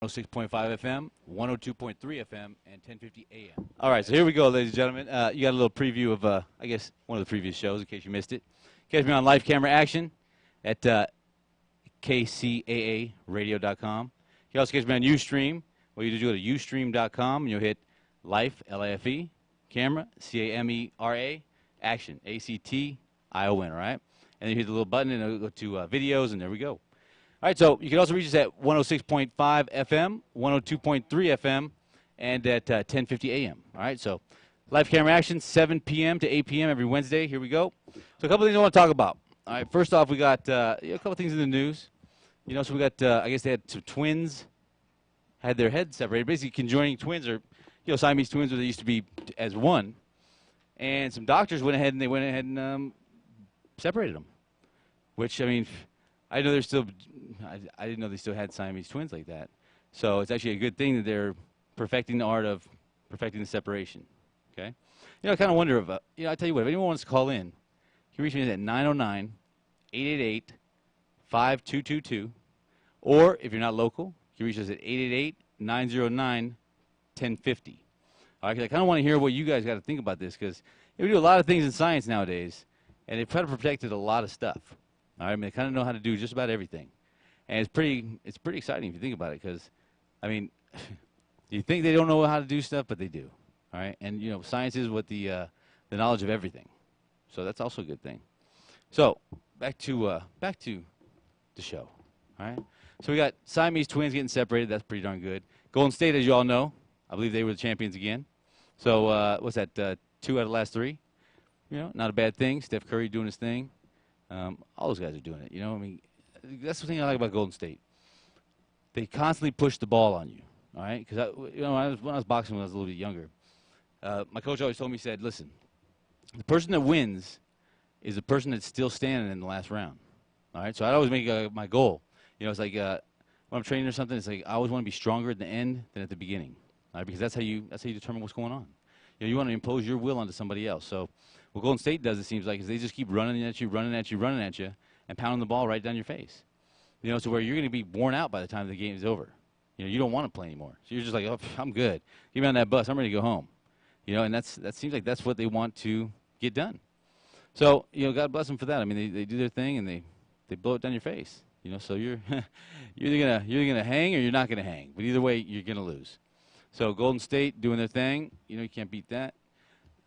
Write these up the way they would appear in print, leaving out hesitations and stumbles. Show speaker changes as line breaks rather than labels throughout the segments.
106.5 FM, 102.3 FM, and 1050 AM. All right, so here we go, ladies and gentlemen. You got a little preview of, I guess, one of the previous shows, in case you missed it. Catch me on live camera action at KCAA radio.com. You can also catch me on Ustream. What you do, go to ustream.com, and you'll hit life, L-I-F-E, camera, C-A-M-E-R-A, action, A-C-T-I-O-N, all right? And then you hit the little button, and it'll go to videos, and there we go. All right, so you can also reach us at 106.5 FM, 102.3 FM, and at 1050 AM. All right, so live camera action, 7 p.m. to 8 p.m. every Wednesday. Here we go. So a couple things I want to talk about. All right, first off, we got a couple things in the news. You know, so we got, I guess they had some twins, had their heads separated. Basically, conjoining twins or, Siamese twins, where they used to be as one. And some doctors went ahead and separated them, which, I mean, I know they're still. I didn't know they still had Siamese twins like that. So it's actually a good thing that they're perfecting the art of perfecting the separation. Okay. I kind of wonder if I tell you what, if anyone wants to call in, you can reach me at 909-888-5222, or if you're not local, you can reach us at 888-909-1050. All right. 'Cause I kind of want to hear what you guys got to think about this, because we do a lot of things in science nowadays, and they've kind of protected a lot of stuff. All right, I mean, they kind of know how to do just about everything, and it's pretty exciting if you think about it. Because, I mean, you think they don't know how to do stuff, but they do. All right, and science is what the knowledge of everything, so that's also a good thing. So back to the show. All right, so we got Siamese twins getting separated. That's pretty darn good. Golden State, as you all know, I believe they were the champions again. So what's that? 2 out of the last 3. Not a bad thing. Steph Curry doing his thing. All those guys are doing it, I mean, that's the thing I like about Golden State. They constantly push the ball on you, all right? Because, when I was boxing when I was a little bit younger, my coach always told me, he said, listen, the person that wins is the person that's still standing in the last round, all right? So I'd always make my goal. It's like when I'm training or something, it's like I always want to be stronger at the end than at the beginning, all right? Because that's how you determine what's going on. You want to impose your will onto somebody else. So what Golden State does, it seems like, is they just keep running at you, and pounding the ball right down your face. So where you're going to be worn out by the time the game is over. You don't want to play anymore. So you're just like, oh, I'm good. Get me on that bus. I'm ready to go home. And that seems like that's what they want to get done. So, God bless them for that. I mean, they do their thing, and they blow it down your face. So you're you're either gonna hang or you're not gonna hang. But either way, you're gonna lose. So Golden State doing their thing. You can't beat that.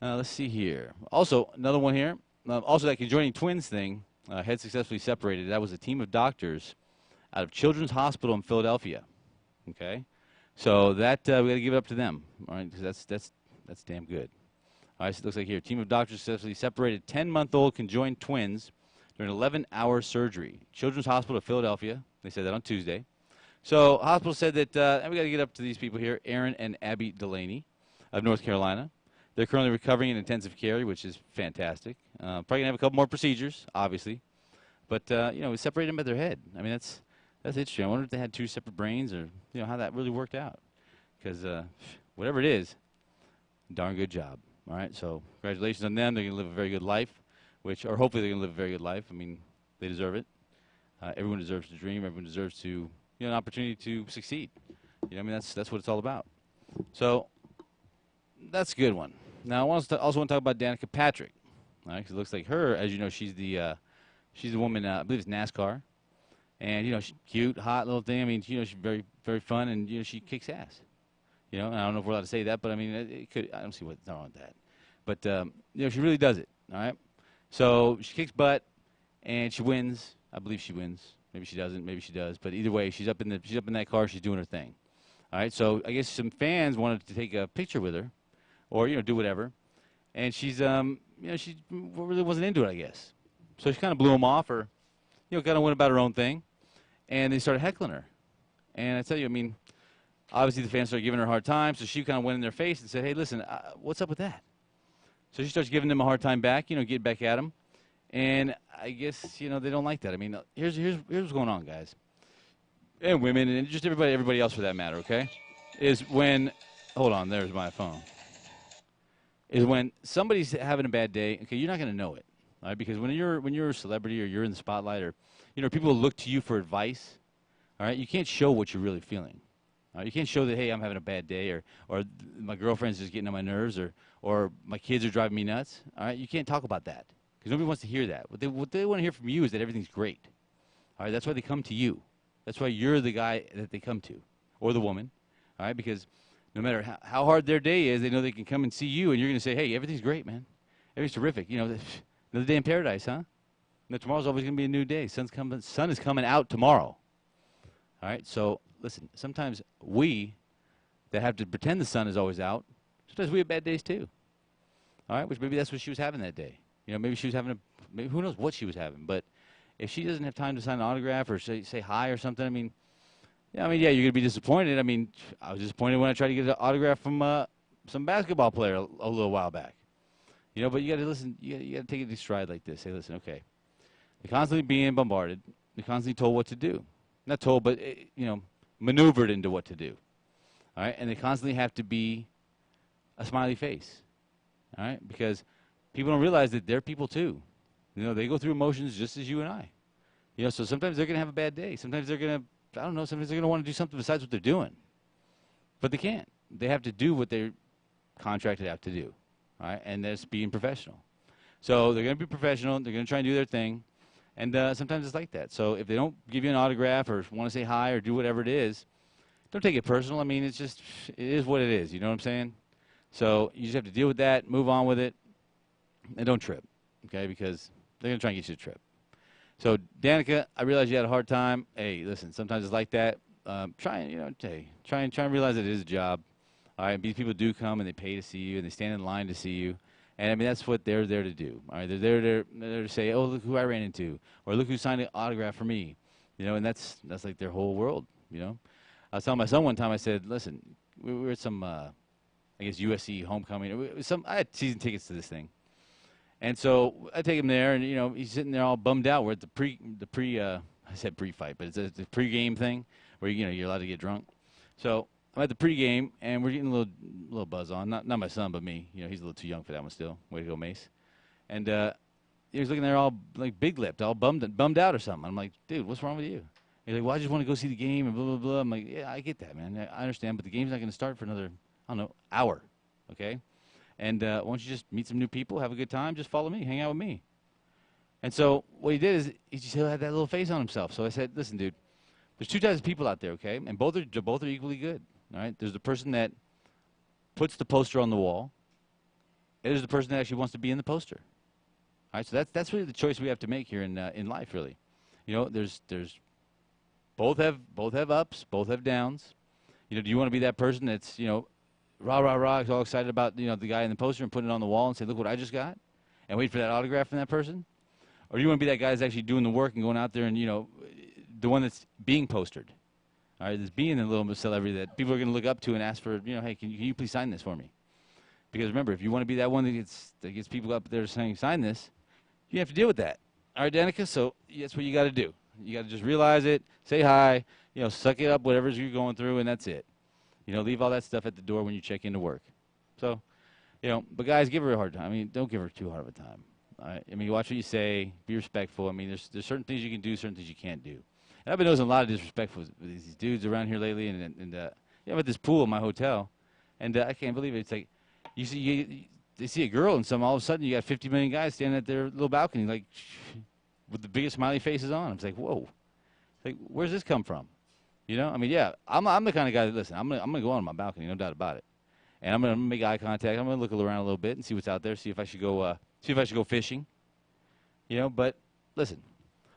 Let's see here. Also, another one here. Also, that conjoining twins thing had successfully separated. That was a team of doctors out of Children's Hospital in Philadelphia. Okay, so that we got to give it up to them. All right, because that's damn good. All right, so it looks like here, a team of doctors successfully separated 10-month-old conjoined twins during an 11-hour surgery. Children's Hospital of Philadelphia. They said that on Tuesday. So hospital said that, and we got to get up to these people here, Aaron and Abby Delaney of North Carolina. They're currently recovering in intensive care, which is fantastic. Probably going to have a couple more procedures, obviously. But, we separated them at their head. I mean, that's interesting. I wonder if they had 2 separate brains or, how that really worked out. Because whatever it is, darn good job. All right, so congratulations on them. They're going to live a very good life, or hopefully they're going to live a very good life. I mean, they deserve it. Everyone deserves to dream. Everyone deserves to, an opportunity to succeed. I mean, that's what it's all about. So that's a good one. Now, I also want to talk about Danica Patrick. All right, because it looks like her, as you know, she's the woman, I believe it's NASCAR. And, she's cute, hot little thing. I mean, she's very, very fun, and, she kicks ass. And I don't know if we're allowed to say that, but, I mean, I don't see what's wrong with that. But, she really does it, all right? So she kicks butt, and she wins. I believe she wins. Maybe she doesn't. Maybe she does. But either way, she's up in that car. She's doing her thing. All right, so I guess some fans wanted to take a picture with her or, do whatever. And she's, she really wasn't into it, I guess. So she kind of blew them off or, kind of went about her own thing. And they started heckling her. And I tell you, I mean, obviously the fans started giving her a hard time. So she kind of went in their face and said, hey, listen, what's up with that? So she starts giving them a hard time back, get back at them. And I guess, they don't like that. I mean, here's what's going on, guys. And women, and just everybody else for that matter, okay? Is when, hold on, there's my phone. Is when somebody's having a bad day, okay, you're not going to know it. All right? Because when you're a celebrity or you're in the spotlight or, people look to you for advice, all right, you can't show what you're really feeling. You can't show that, hey, I'm having a bad day, or my girlfriend's just getting on my nerves, or my kids are driving me nuts. All right, you can't talk about that because nobody wants to hear that. What they want to hear from you is that everything's great. All right, that's why they come to you. That's why you're the guy that they come to, or the woman. All right, because no matter how hard their day is, they know they can come and see you, and you're going to say, hey, everything's great, man. Everything's terrific. You know, another day in paradise, huh? No, tomorrow's always going to be a new day. Sun is coming out tomorrow. All right, so listen, sometimes we that have to pretend the sun is always out, sometimes we have bad days too. All right, which maybe that's what she was having that day. You know, maybe she was having maybe who knows what she was having. But if she doesn't have time to sign an autograph or say hi or something, yeah, you're going to be disappointed. I was disappointed when I tried to get an autograph from some basketball player a little while back. You know, but you got to listen. You got to take it in stride like this. Say, listen, okay, they're constantly being bombarded. They're constantly told what to do. Not told, but, maneuvered into what to do. All right? And they constantly have to be a smiley face. All right? Because people don't realize that they're people too. You know, they go through emotions just as you and I. You know, so sometimes they're going to have a bad day. Sometimes they're going to, sometimes they're going to want to do something besides what they're doing. But they can't. They have to do what they're contracted out to do. All right? And that's being professional. So they're going to be professional. They're going to try and do their thing. And sometimes it's like that. So if they don't give you an autograph or want to say hi or do whatever it is, don't take it personal. It is what it is. You know what I'm saying? So you just have to deal with that, move on with it, and don't trip, okay? Because they're going to try and get you to trip. So, Danica, I realize you had a hard time. Hey, listen, sometimes it's like that. Try and realize that it is a job. All right, these people do come and they pay to see you and they stand in line to see you. And that's what they're there to do. All right, they're there to say, oh, look who I ran into, or look who signed an autograph for me, you know. And that's like their whole world, you know. I was telling my son one time. I said, listen, we were at some, I guess USC homecoming. I had season tickets to this thing, and so I take him there, and he's sitting there all bummed out. We're at I said pre-fight, but it's a pre-game thing where you're allowed to get drunk. So I'm at the pregame, and we're getting a little buzz on. Not my son, but me. He's a little too young for that one still. Way to go, Mace. And he was looking there all like big-lipped, all bummed out or something. I'm like, dude, what's wrong with you? He's like, well, I just want to go see the game and blah, blah, blah. I'm like, yeah, I get that, man. I understand, but the game's not going to start for another, hour, okay? And why don't you just meet some new people, have a good time, just follow me, hang out with me. And so what he did is he just had that little face on himself. So I said, listen, dude, there's two types of people out there, okay? And both are equally good. All right, there's the person that puts the poster on the wall, and there's the person that actually wants to be in the poster. All right, so that's really the choice we have to make here in life, really. There's both have ups, both have downs. Do you want to be that person that's rah rah rah, all excited about the guy in the poster and putting it on the wall and say, look what I just got, and wait for that autograph from that person, or do you want to be that guy that's actually doing the work and going out there and the one that's being postered? All right, this being a little bit of celebrity that people are going to look up to and ask for, hey, can you please sign this for me? Because remember, if you want to be that one that gets people up there saying, sign this, you have to deal with that. All right, Danica, so that's what you got to do. You got to just realize it, say hi, suck it up, whatever you're going through, and that's it. Leave all that stuff at the door when you check into work. So, but guys, give her a hard time. Don't give her too hard of a time. All right? Watch what you say, be respectful. There's certain things you can do, certain things you can't do. And I've been noticing a lot of disrespect with these dudes around here lately, and I'm at this pool in my hotel, and I can't believe it. It's like they see a girl, and all of a sudden you got 50 million guys standing at their little balcony, like with the biggest smiley faces on. It's like, whoa, like where's this come from? Yeah, I'm the kind of guy that listen. I'm gonna go on my balcony, no doubt about it, and I'm gonna make eye contact. I'm gonna look around a little bit and see what's out there, see if I should go fishing. But listen.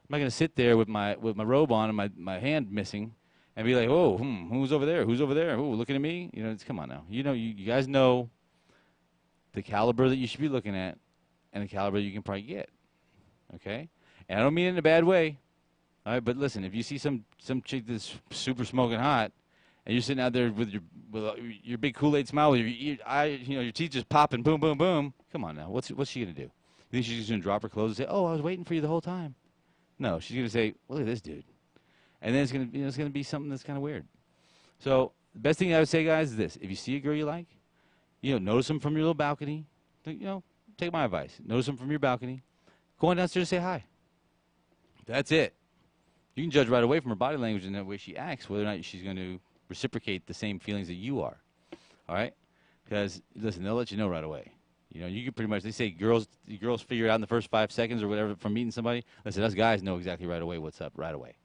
I'm not going to sit there with my robe on and my hand missing and be like, oh, who's over there? Who's over there? Oh, looking at me? Come on now. You guys know the caliber that you should be looking at and the caliber you can probably get, okay? And I don't mean it in a bad way, all right? But listen, if you see some chick that's super smoking hot and you're sitting out there with your big Kool-Aid smile with your teeth just popping, boom, boom, boom, come on now. What's she going to do? You think she's just going to drop her clothes and say, oh, I was waiting for you the whole time? No, she's going to say, look at this dude. And then it's going to be something that's kind of weird. So the best thing I would say, guys, is this. If you see a girl you like, notice them from your little balcony. Take my advice. Notice them from your balcony. Go on downstairs and say hi. That's it. You can judge right away from her body language and the way she acts whether or not she's going to reciprocate the same feelings that you are. All right? Because listen, they'll let you know right away. You know, you can pretty much. They say girls figure it out in the first 5 seconds or whatever from meeting somebody. Listen, us guys know exactly right away what's up right away.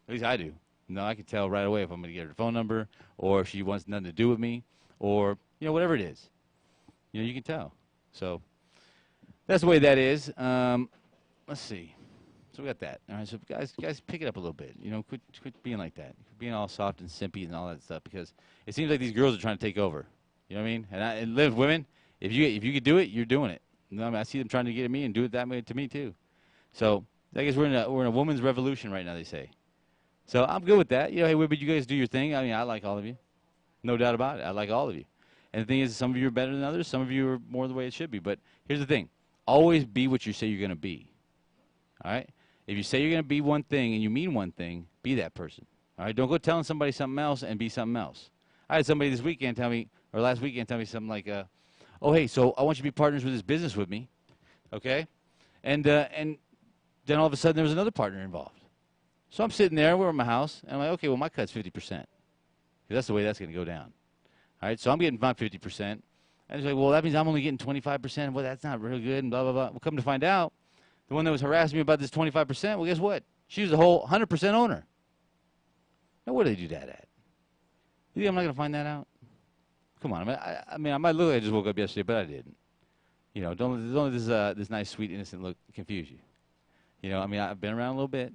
At least I do. No, I can tell right away if I'm going to get her phone number, or if she wants nothing to do with me, or whatever it is. You know, you can tell. So that's the way that is. Let's see. So we got that. All right. So guys, pick it up a little bit. You know, quit being like that. Quit being all soft and simpy and all that stuff, because it seems like these girls are trying to take over. You know what I mean? And live women. If you could do it, you're doing it. You know, I mean, I see them trying to get at me and do it that way to me too. So I guess we're in a woman's revolution right now, they say. So I'm good with that. You know, hey, but you guys do your thing. I mean, I like all of you. No doubt about it. I like all of you. And the thing is, some of you are better than others. Some of you are more the way it should be. But here's the thing. Always be what you say you're going to be. All right? If you say you're going to be one thing and you mean one thing, be that person. All right? Don't go telling somebody something else and be something else. I had somebody this weekend tell me, or last weekend tell me something like, oh, hey, so I want you to be partners with this business with me. Okay? And then all of a sudden there was another partner involved. So I'm sitting there, we're in my house, and I'm like, okay, well, my cut's 50%. Because that's the way that's going to go down. All right, so I'm getting my 50%. And he's like, well, that means I'm only getting 25%. Well, that's not real good, and blah, blah, blah. Well, come to find out, the one that was harassing me about this 25%, well, guess what? She was the whole 100% owner. Now, where do they do that at? You think I'm not going to find that out? Come on. I mean, I might look like I just woke up yesterday, but I didn't. You know, don't let this nice, sweet, innocent look confuse you. You know, I mean, I've been around a little bit.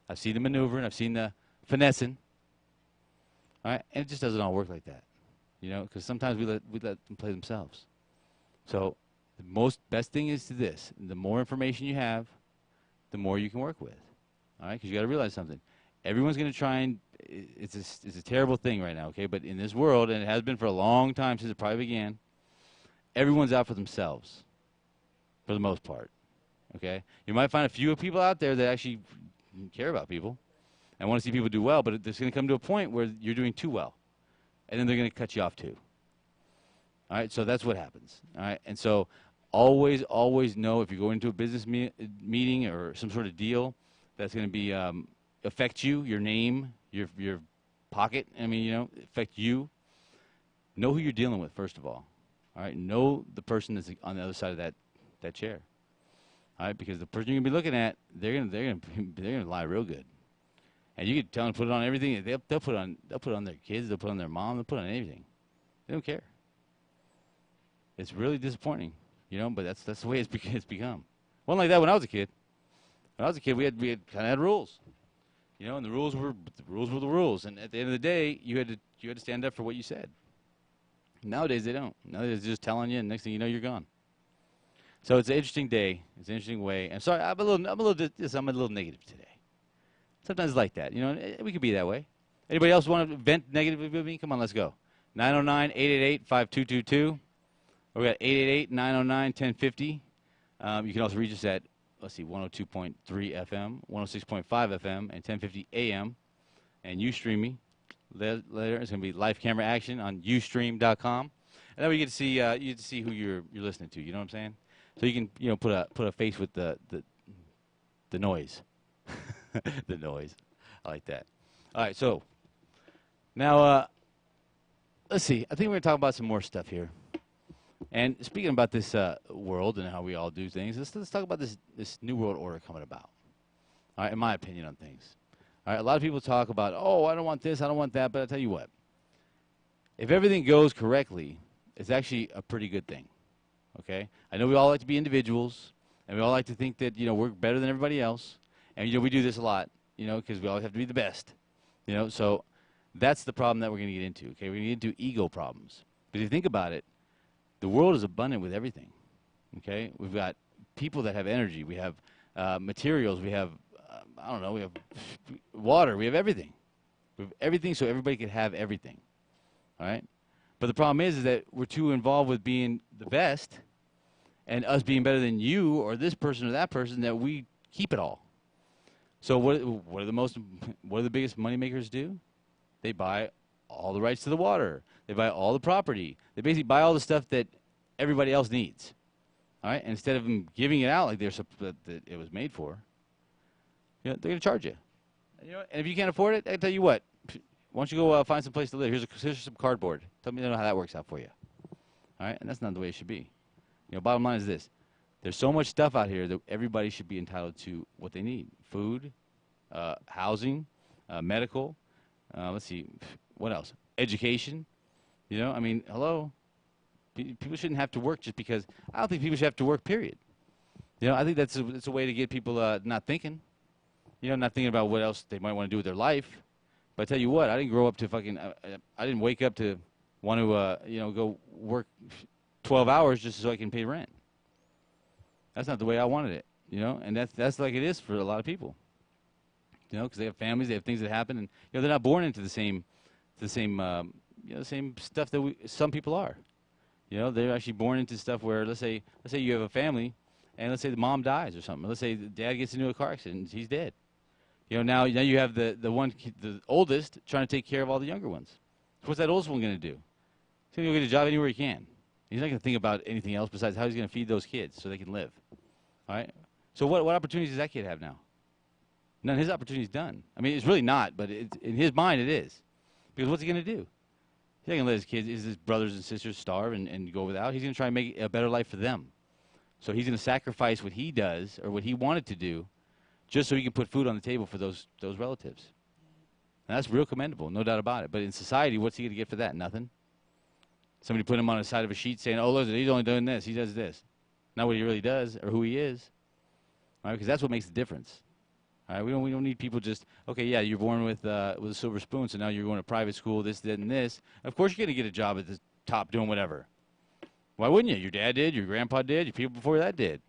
I've seen the maneuvering. I've seen the finessing. All right? And it just doesn't all work like that. You know, because sometimes we let them play themselves. So the best thing is to this. The more information you have, the more you can work with. All right? Because you got to realize something. Everyone's going to try and it's a terrible thing right now, okay? But in this world, and it has been for a long time since it probably began, everyone's out for themselves for the most part, okay? You might find a few people out there that actually care about people and want to see people do well, but it's going to come to a point where you're doing too well, and then they're going to cut you off too. All right, so that's what happens. All right, and so always know if you go into a business meeting or some sort of deal that's going to be affect you, your name, your pocket. I mean, you know, affect you. Know who you're dealing with first of all. All right, know the person that's on the other side of that chair. All right, because the person you're gonna be looking at, they're gonna lie real good, and you can tell them to put it on everything. They'll put it on their kids. They'll put it on their mom. They'll put it on anything. They don't care. It's really disappointing, you know. But that's the way it's become. Wasn't like that when I was a kid. When I was a kid, we had kind of had rules, you know, and the rules were the rules. And at the end of the day, you had to stand up for what you said. Nowadays they don't. Nowadays they're just telling you, and next thing you know, you're gone. So it's an interesting day. It's an interesting way. I'm sorry, I'm a little negative today. Sometimes it's like that. You know, we could be that way. Anybody else want to vent negatively with me? Come on, let's go. 909-888-5222. We got 888-909-1050. You can also reach us at, let's see, 102.3 FM, 106.5 FM, and 1050 AM. And Ustream me. Later, it's going to be live camera action on Ustream.com. And then we get to see you get to see who you're listening to. You know what I'm saying? So you can put a face with the noise, the noise. I like that. All right, so now let's see. I think we're gonna talk about some more stuff here. And speaking about this world and how we all do things, let's talk about this new world order coming about. All right, in my opinion on things. All right, a lot of people talk about, oh, I don't want this, I don't want that, but I'll tell you what. If everything goes correctly, it's actually a pretty good thing. Okay? I know we all like to be individuals, and we all like to think that, we're better than everybody else. And, we do this a lot, because we always have to be the best. So that's the problem that we're going to get into, okay? We're going to get into ego problems. But if you think about it, the world is abundant with everything, okay? We've got people that have energy. We have materials. We have, we have water. We have everything. We have everything so everybody can have everything, all right? But the problem is that we're too involved with being the best and us being better than you or this person or that person that we keep it all. So what are the biggest money makers do? They buy all the rights to the water. They buy all the property. They basically buy all the stuff that everybody else needs. All right? And instead of them giving it out like that it was made for, they're going to charge you. And if you can't afford it, I tell you what, Why don't you go find some place to live? Here's some cardboard. Tell me how that works out for you. All right, and that's not the way it should be. Bottom line is this: there's so much stuff out here that everybody should be entitled to what they need: food, housing, medical. Let's see, what else? Education. Hello. People shouldn't have to work just because. I don't think people should have to work. Period. I think that's a way to get people not thinking. Not thinking about what else they might want to do with their life. But I tell you what, I didn't grow up to fucking. I didn't wake up to want to go work 12 hours just so I can pay rent. That's not the way I wanted it. And that's like it is for a lot of people. Because they have families, they have things that happen, and they're not born into the same same stuff that some people are. They're actually born into stuff where let's say you have a family, and let's say the mom dies or something. Let's say the dad gets into a car accident, and he's dead. Now you have the oldest trying to take care of all the younger ones. So what's that oldest one going to do? He's going to go get a job anywhere he can. He's not going to think about anything else besides how he's going to feed those kids so they can live. All right. So what opportunities does that kid have now? None of his opportunities done. I mean, it's really not, but in his mind it is. Because what's he going to do? He's not going to let his kids, his brothers and sisters starve and go without. He's going to try and make a better life for them. So he's going to sacrifice what he does or what he wanted to do just so he can put food on the table for those relatives. And that's real commendable, no doubt about it. But in society, what's he going to get for that? Nothing. Somebody put him on the side of a sheet saying, oh, look, he's only doing this. He does this. Not what he really does or who he is. All right, because that's what makes the difference. All right, we don't need people just, okay, yeah, you're born with a silver spoon, so now you're going to private school, this, that, and this. Of course you're going to get a job at the top doing whatever. Why wouldn't you? Your dad did, your grandpa did, your people before that did.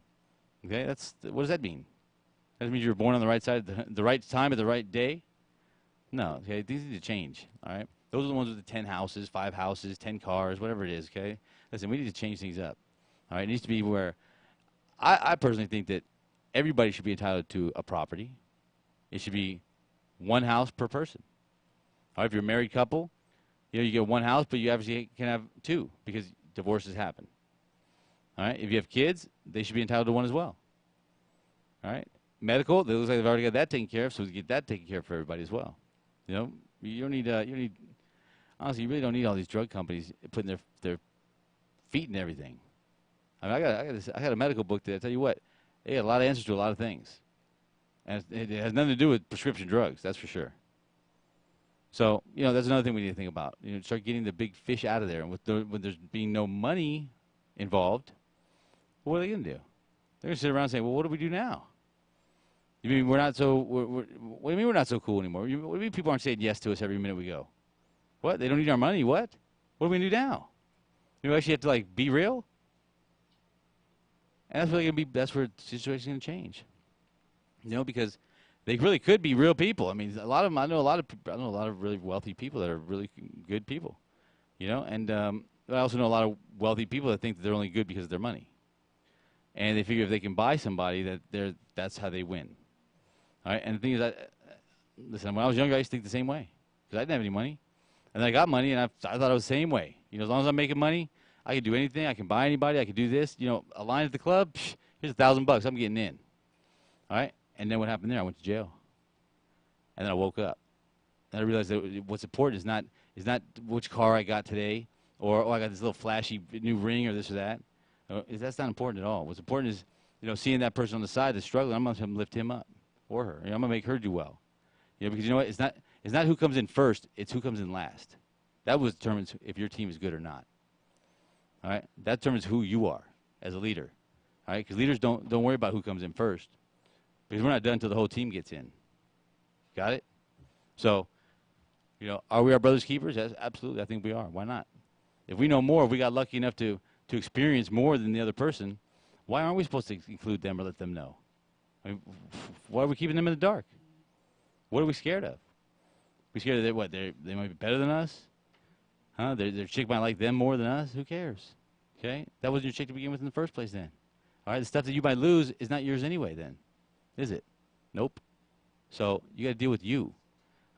Okay, what does that mean? That means you were born on the right side at the right time at the right day? No, okay, these need to change, all right? Those are the ones with the 10 houses, 5 houses, 10 cars, whatever it is, okay? Listen, we need to change things up, all right? It needs to be where I personally think that everybody should be entitled to a property. It should be one house per person. All right, if you're a married couple, you get one house, but you obviously can have 2 because divorces happen. All right, if you have kids, they should be entitled to one as well. All right, medical, it looks like they've already got that taken care of, so we get that taken care of for everybody as well. You don't need, honestly, you really don't need all these drug companies putting their feet in everything. I mean, I got a medical book that I tell you what, they got a lot of answers to a lot of things. And it has nothing to do with prescription drugs, that's for sure. So, that's another thing we need to think about. Start getting the big fish out of there. And with there's being no money involved, what are they going to do? They're going to sit around and say, well, what do we do now? You mean what do you mean we're not so cool anymore? What do you mean people aren't saying yes to us every minute we go? What? They don't need our money? What? What do we do now? Do we actually have to, be real? And that's where the situation's going to change. Because they really could be real people. I mean, a lot of them. I know a lot of really wealthy people that are really good people. And I also know a lot of wealthy people that think that they're only good because of their money, and they figure if they can buy somebody that's how they win. All right. And the thing is that, listen, when I was younger, I used to think the same way because I didn't have any money, and then I got money, and I thought I was the same way. As long as I'm making money, I can do anything. I can buy anybody. I can do this. A line at the club. Here's $1,000. I'm getting in. All right. And then what happened there? I went to jail. And then I woke up. And I realized that what's important is not which car I got today or I got this little flashy new ring or this or that. That's not important at all. What's important is, seeing that person on the side that's struggling, I'm going to lift him up or her. I'm going to make her do well. Because you know what? It's not who comes in first. It's who comes in last. That determines if your team is good or not. All right? That determines who you are as a leader. All right? Because leaders don't worry about who comes in first. Because we're not done until the whole team gets in. Got it? So, are we our brother's keepers? Yes, absolutely. I think we are. Why not? If we know more, if we got lucky enough to experience more than the other person, why aren't we supposed to include them or let them know? I mean, why are we keeping them in the dark? What are we scared of? We scared that they might be better than us? Huh? Their chick might like them more than us? Who cares? Okay? That wasn't your chick to begin with in the first place then. All right? The stuff that you might lose is not yours anyway then. Is it? Nope. So you got to deal with you.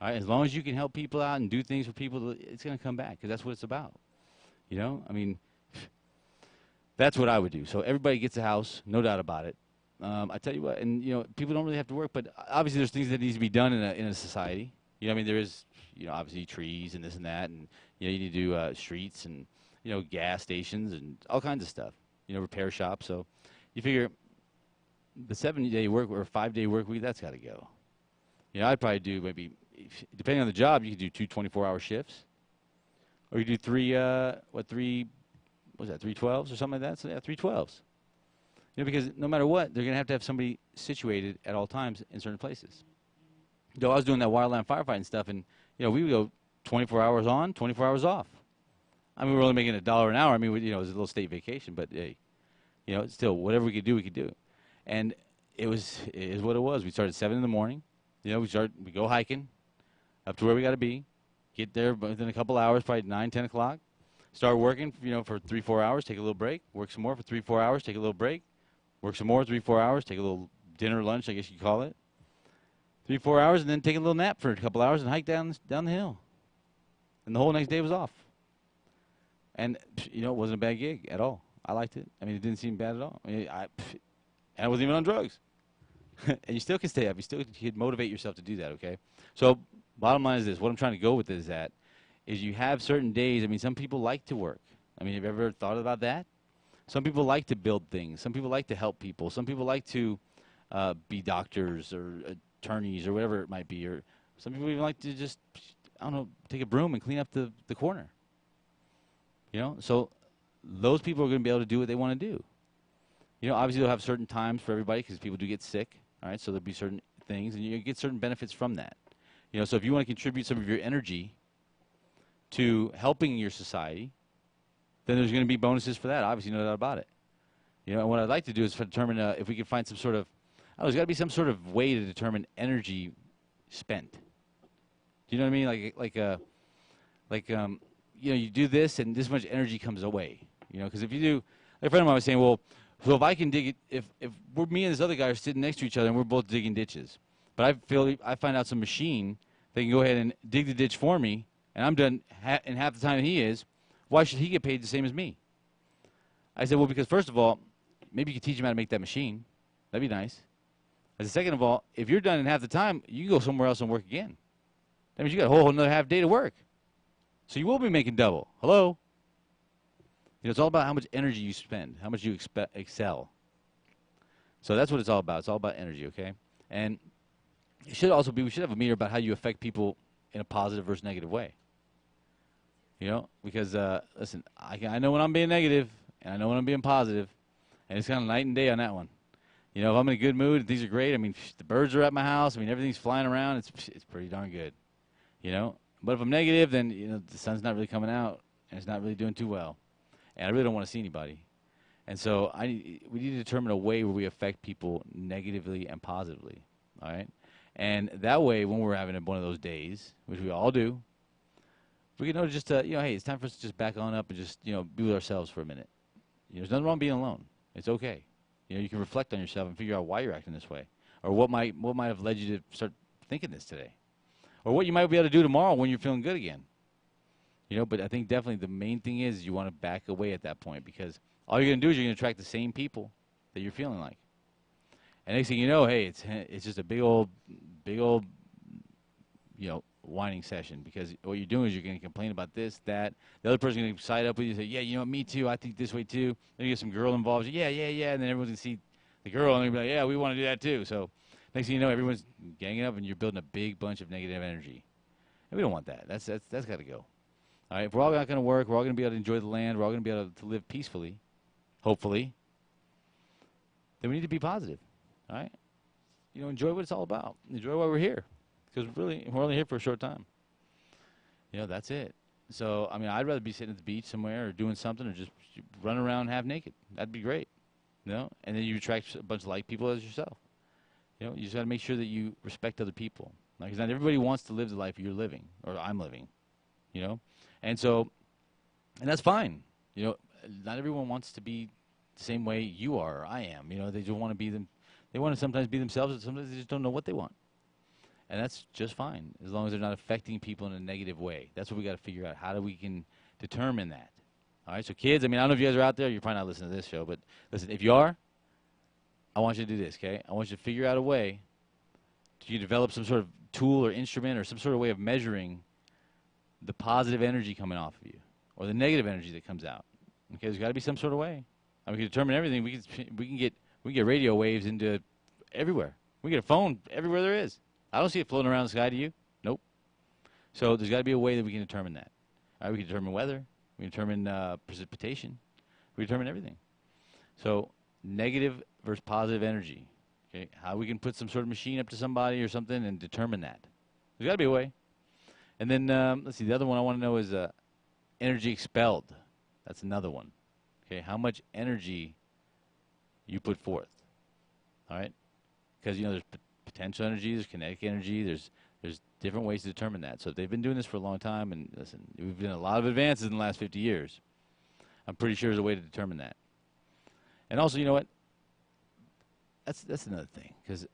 All right. As long as you can help people out and do things for people, it's going to come back because that's what it's about. I mean, that's what I would do. So everybody gets a house, no doubt about it. I tell you what, and people don't really have to work, but obviously there's things that needs to be done in a society. You know, I mean, there is, you know, obviously trees and this and that, and you know, you need to do streets and you know, gas stations and all kinds of stuff. You know, repair shops. So you figure the 7-day work or 5-day work week, that's got to go. You know, I'd probably do maybe, depending on the job, you could do 2 24-hour shifts, or you do three, what was that, 312s or something like that? So yeah, 312s. You know, because no matter what, they're going to have somebody situated at all times in certain places. So I was doing that wildland firefighting stuff, and you know, we would go 24 hours on, 24 hours off. I mean, we were only making $1 an hour. I mean, you know, it was a little state vacation, but hey, you know, still, whatever we could do, we could do. And it is what it was. We started at 7 in the morning. You know, we go hiking up to where we got to be, get there within a couple hours, probably 9, 10 o'clock. Start working, you know, for 3, 4 hours, take a little break. Work some more for 3, 4 hours, take a little break. Work some more, 3, 4 hours, take a little dinner, lunch, I guess you could call it. 3, 4 hours, and then take a little nap for a couple hours and hike down the hill. And the whole next day was off. And, you know, it wasn't a bad gig at all. I liked it. I mean, it didn't seem bad at all. I mean, and I wasn't even on drugs. And you still can stay up. You can motivate yourself to do that, okay? So bottom line is this. What I'm trying to go with is that is you have certain days. I mean, some people like to work. I mean, have you ever thought about that? Some people like to build things. Some people like to help people. Some people like to be doctors or attorneys or whatever it might be. Or some people even like to just, I don't know, take a broom and clean up the corner. You know? So those people are going to be able to do what they want to do. You know, obviously they'll have certain times for everybody because people do get sick. All right, so there'll be certain things, and you get certain benefits from that. You know, so if you want to contribute some of your energy to helping your society, then there's going to be bonuses for that. Obviously, no doubt about it. You know, and what I'd like to do is determine if we can find some sort of, there's got to be some sort of way to determine energy spent. Do you know what I mean? You know, you do this, and this much energy comes away. You know, because if you do, like a friend of mine was saying, well, so if I can dig it, if me and this other guy are sitting next to each other and we're both digging ditches, but I find out some machine that can go ahead and dig the ditch for me, and I'm done in half the time that he is, why should he get paid the same as me? I said, well, because first of all, maybe you could teach him how to make that machine. That'd be nice. I said, second of all, if you're done in half the time, you can go somewhere else and work again. That means you got a whole another half day to work. So you will be making double. Hello? You know, it's all about how much energy you spend, how much you excel. So that's what it's all about. It's all about energy, okay? And it should also be, we should have a meter about how you affect people in a positive versus negative way. You know, because, listen, I know when I'm being negative, and I know when I'm being positive, and it's kind of night and day on that one. You know, if I'm in a good mood and things are great, I mean, the birds are at my house, I mean, everything's flying around, it's pretty darn good. You know? But if I'm negative, then, you know, the sun's not really coming out, and it's not really doing too well. And I really don't want to see anybody. And so we need to determine a way where we affect people negatively and positively, all right? And that way, when we're having one of those days, which we all do, we can know just, you know, hey, it's time for us to just back on up and just, you know, be with ourselves for a minute. You know, there's nothing wrong being alone. It's okay. You know, you can reflect on yourself and figure out why you're acting this way, or what might have led you to start thinking this today, or what you might be able to do tomorrow when you're feeling good again. You know, but I think definitely the main thing is you want to back away at that point, because all you're going to do is you're going to attract the same people that you're feeling like. And next thing you know, hey, it's just a big old, you know, whining session, because what you're doing is you're going to complain about this, that. The other person's going to side up with you and say, yeah, you know what, me too, I think this way too. Then you get some girl involved. Yeah, and then everyone's going to see the girl and they're going to be like, yeah, we want to do that too. So next thing you know, everyone's ganging up and you're building a big bunch of negative energy. And we don't want that. That's got to go. All right, if we're all not going to work, we're all going to be able to enjoy the land, we're all going to be able to live peacefully, hopefully, then we need to be positive, all right? You know, enjoy what it's all about. Enjoy why we're here, because really, we're only here for a short time. You know, that's it. So, I mean, I'd rather be sitting at the beach somewhere or doing something, or just run around half naked. That'd be great, you know? And then you attract a bunch of like people as yourself. You know, you just got to make sure that you respect other people. Because not everybody wants to live the life you're living, or I'm living, you know? And so, and that's fine. You know, not everyone wants to be the same way you are or I am. You know, they just want to be them. They want to sometimes be themselves, and sometimes they just don't know what they want. And that's just fine, as long as they're not affecting people in a negative way. That's what we got to figure out, how we can determine that. All right, so kids, I mean, I don't know if you guys are out there. You're probably not listening to this show, but listen, if you are, I want you to do this, okay? I want you to figure out a way to develop some sort of tool or instrument or some sort of way of measuring the positive energy coming off of you or the negative energy that comes out. Okay, there's got to be some sort of way. I mean, we can determine everything. We can get radio waves into everywhere. We can get a phone everywhere there is. I don't see it floating around the sky. Do you? Nope. So there's got to be a way that we can determine that. All right, we can determine weather. We can determine precipitation. We determine everything. So negative versus positive energy. Okay, how we can put some sort of machine up to somebody or something and determine that. There's got to be a way. And then let's see. The other one I want to know is energy expelled. That's another one. Okay, how much energy you put forth. All right, because there's potential energy, there's kinetic energy, there's different ways to determine that. So they've been doing this for a long time, and listen, we've done a lot of advances in the last 50 years. I'm pretty sure there's a way to determine that. And also, you know what? That's another thing, because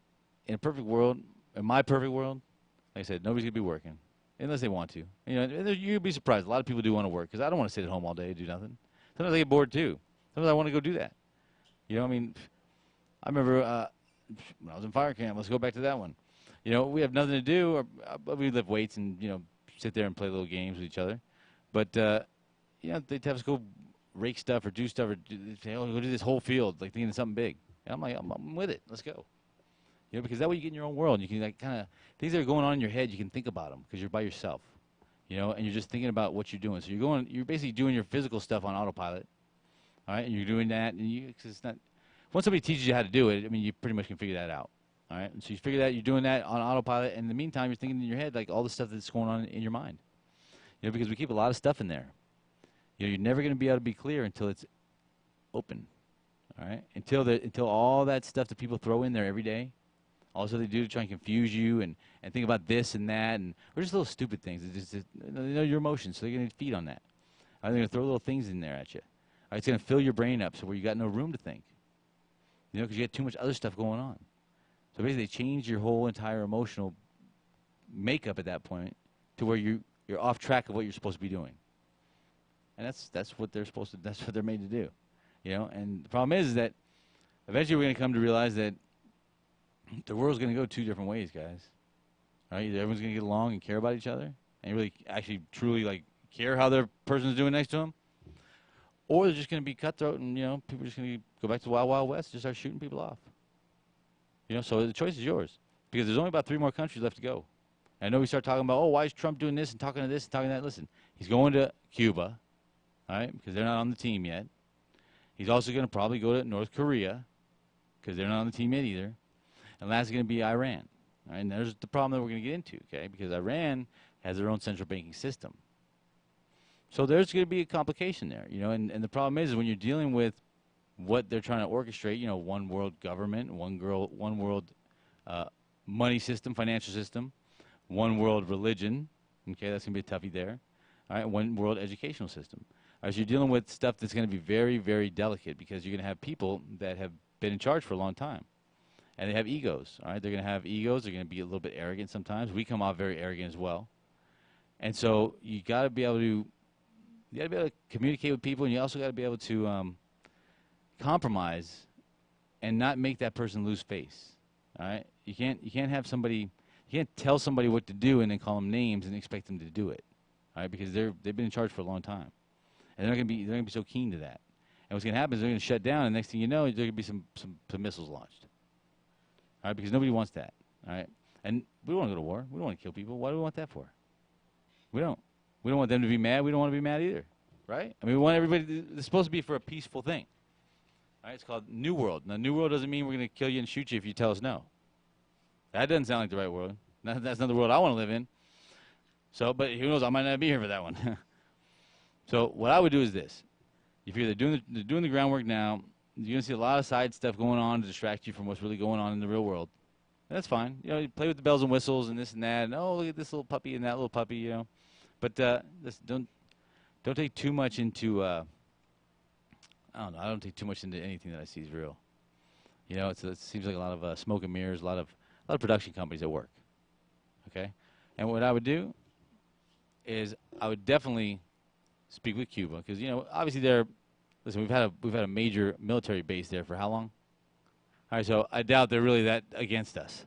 in a perfect world, in my perfect world, like I said, nobody's gonna be working unless they want to. You'd be surprised. A lot of people do want to work, because I don't want to sit at home all day and do nothing. Sometimes I get bored too. Sometimes I want to go do that. I I remember when I was in fire camp. Let's go back to that one. We have nothing to do, or we lift weights and sit there and play little games with each other. But they'd have us go rake stuff or do stuff, or say, "Oh, go do this whole field," like thinking of something big. And I'm like, I'm with it. Let's go. Because that way you get in your own world. And you can kind of things that are going on in your head. You can think about them because you're by yourself. And you're just thinking about what you're doing. So you're basically doing your physical stuff on autopilot. All right, and you're doing that, and it's not. Once somebody teaches you how to do it, you pretty much can figure that out. All right, and so you figure that you're doing that on autopilot, and in the meantime, you're thinking in your head like all the stuff that's going on in your mind. Because we keep a lot of stuff in there. You're never going to be able to be clear until it's open. All right, until all that stuff that people throw in there every day, also they do to try and confuse you and think about this and that, or just little stupid things. It's just they know your emotions, so they're going to feed on that. They're going to throw little things in there at you. All right, it's going to fill your brain up, so where you got no room to think. Because you got too much other stuff going on. So basically, they change your whole entire emotional makeup at that point to where you're off track of what you're supposed to be doing. And that's what they're supposed to. That's what they're made to do. And the problem is that eventually we're going to come to realize that the world's going to go two different ways, guys. All right, either everyone's going to get along and care about each other, and really actually truly care how their person's doing next to them, or they're just going to be cutthroat and people are just going to go back to the Wild Wild West and just start shooting people off. So the choice is yours, because there's only about 3 more countries left to go. And I know we start talking about, why is Trump doing this and talking to this and talking to that? Listen, he's going to Cuba, all right, because they're not on the team yet. He's also going to probably go to North Korea, because they're not on the team yet either. And last is going to be Iran. All right, and there's the problem that we're going to get into, okay, because Iran has their own central banking system. So there's going to be a complication there, and the problem is when you're dealing with what they're trying to orchestrate, one world government, one world money system, financial system, one world religion, okay, that's going to be a toughie there, all right, one world educational system. All right, so you're dealing with stuff that's going to be very, very delicate, because you're going to have people that have been in charge for a long time, and they have egos, all right, they're going to have egos, they're going to be a little bit arrogant sometimes. We come off very arrogant as well, and so you got to be able to communicate with people, and you also got to be able to compromise and not make that person lose face. All right, you can't have somebody, you can't tell somebody what to do and then call them names and expect them to do it. All right, because they've been in charge for a long time, and they're not going to be so keen to that. And what's going to happen is they're going to shut down, and next thing you know, there going to be some missiles launched. All right, because nobody wants that. All right, and we don't want to go to war. We don't want to kill people. Why do we want that for? We don't. We don't want them to be mad. We don't want to be mad either, right? We want everybody. It's supposed to be for a peaceful thing. All right, it's called New World. Now, New World doesn't mean we're going to kill you and shoot you if you tell us no. That doesn't sound like the right world. That's not the world I want to live in. So, but who knows? I might not be here for that one. So, what I would do is this: if you're doing the groundwork now, you're going to see a lot of side stuff going on to distract you from what's really going on in the real world. And that's fine. You play with the bells and whistles and this and that, and look at this little puppy and that little puppy, But don't take too much into. I don't know. I don't take too much into anything that I see is real. It seems like a lot of smoke and mirrors, a lot of production companies at work. Okay, and what I would do is I would definitely speak with Cuba, because obviously listen, we've had a major military base there for how long? All right, so I doubt they're really that against us.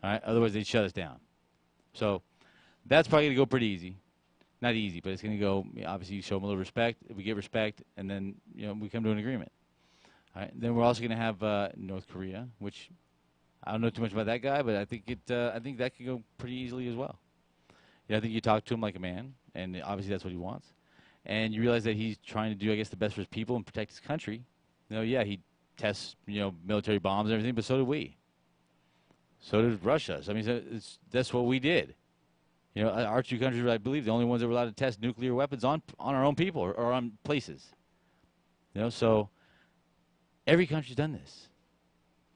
All right, otherwise they'd shut us down. So that's probably going to go pretty easy. Not easy, but it's going to go, obviously, you show them a little respect. We get respect, and then, we come to an agreement. All right, then we're also going to have North Korea, which I don't know too much about that guy, but I think that could go pretty easily as well. I think you talk to him like a man, and obviously that's what he wants. And you realize that he's trying to do, I guess, the best for his people and protect his country. Yeah, he tests, military bombs and everything, but so did we. So did Russia. So, I mean, that's what we did. Our two countries were, I believe, the only ones that were allowed to test nuclear weapons on our own people or on places. So every country's done this.